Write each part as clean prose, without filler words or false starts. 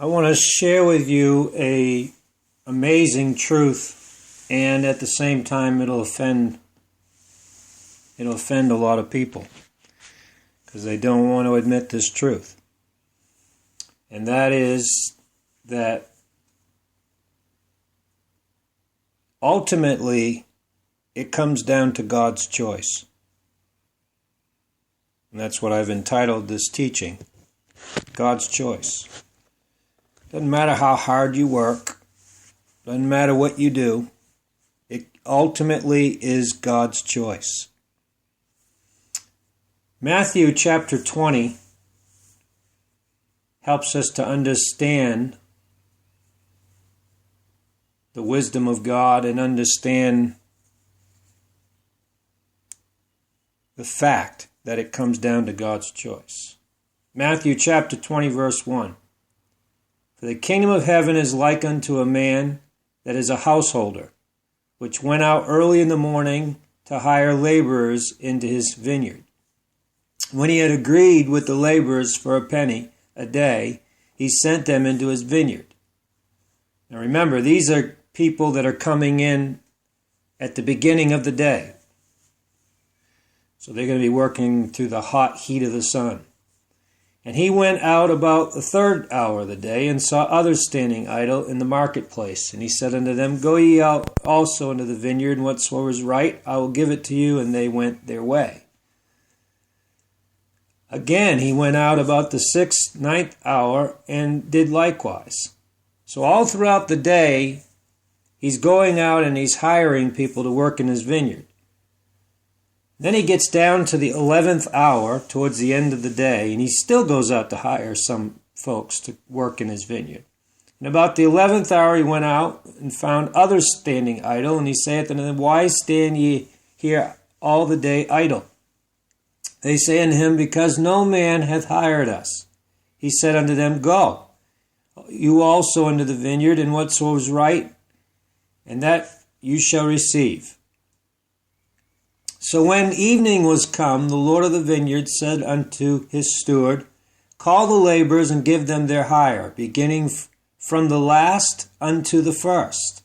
I want to share with you a amazing truth, and at the same time it'll offend a lot of people because they don't want to admit this truth. And that is that ultimately it comes down to God's choice. And that's what I've entitled this teaching, God's choice. Doesn't matter how hard you work, doesn't matter what you do, it ultimately is God's choice. Matthew chapter 20 helps us to understand the wisdom of God and understand the fact that it comes down to God's choice. Matthew chapter 20 verse 1. For the kingdom of heaven is like unto a man that is a householder, which went out early in the morning to hire laborers into his vineyard. When he had agreed with the laborers for a penny a day, he sent them into his vineyard. Now remember, these are people that are coming in at the beginning of the day. So they're going to be working through the hot heat of the sun. And he went out about the third hour of the day, and saw others standing idle in the marketplace. And he said unto them, Go ye out also into the vineyard, and whatsoever is right, I will give it to you. And they went their way. Again, he went out about the ninth hour, and did likewise. So all throughout the day, he's going out and he's hiring people to work in his vineyard. Then he gets down to the 11th hour, towards the end of the day, and he still goes out to hire some folks to work in his vineyard. And about the 11th hour he went out and found others standing idle, and he saith unto them, Why stand ye here all the day idle? They say unto him, Because no man hath hired us. He said unto them, Go, you also into the vineyard, and whatsoever is right, and that you shall receive. So when evening was come, the Lord of the vineyard said unto his steward, Call the laborers and give them their hire, beginning from the last unto the first.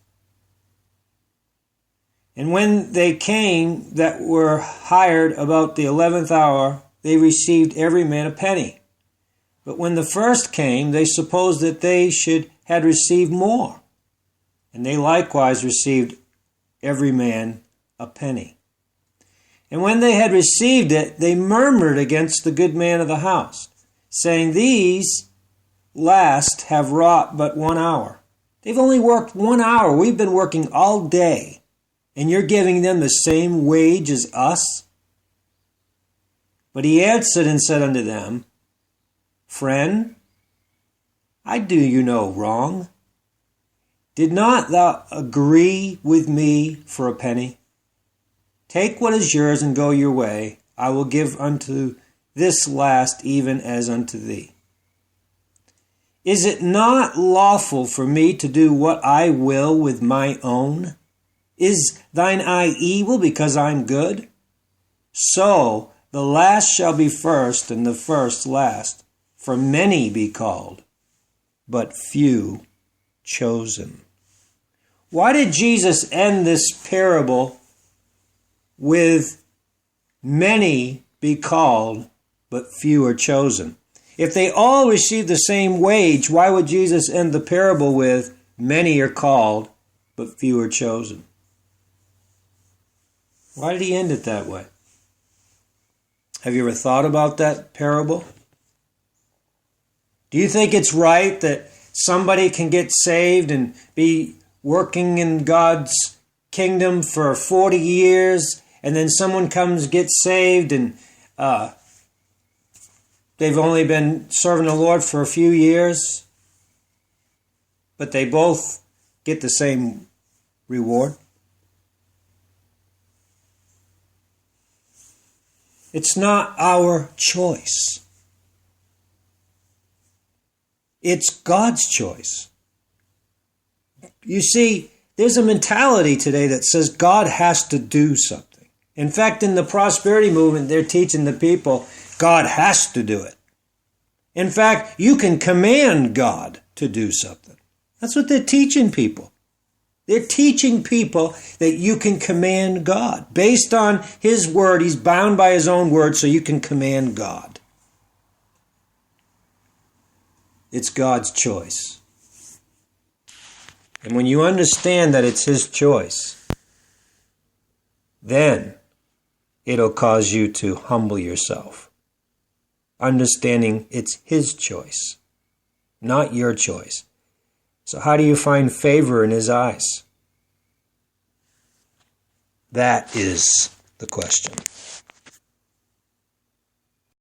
And when they came that were hired about the 11th hour, they received every man a penny. But when the first came, they supposed that they had received more. And they likewise received every man a penny. And when they had received it, they murmured against the good man of the house, saying, These last have wrought but 1 hour. They've only worked 1 hour. We've been working all day, and you're giving them the same wage as us? But he answered and said unto them, Friend, I do you no wrong. Did not thou agree with me for a penny? Take what is yours and go your way. I will give unto this last even as unto thee. Is it not lawful for me to do what I will with my own? Is thine eye evil because I'm good? So the last shall be first, and the first last. For many be called, but few chosen. Why did Jesus end this parable with many be called, but few are chosen? If they all receive the same wage, why would Jesus end the parable with many are called, but few are chosen? Why did he end it that way? Have you ever thought about that parable? Do you think it's right that somebody can get saved and be working in God's kingdom for 40 years, and then someone comes, gets saved, and they've only been serving the Lord for a few years, but they both get the same reward? It's not our choice. It's God's choice. You see, there's a mentality today that says God has to do something. In fact, in the prosperity movement, they're teaching the people God has to do it. In fact, you can command God to do something. That's what they're teaching people. They're teaching people that you can command God. Based on His word, He's bound by His own word, so you can command God. It's God's choice. And when you understand that it's His choice, then it'll cause you to humble yourself. Understanding it's His choice, not your choice. So how do you find favor in His eyes? That is the question.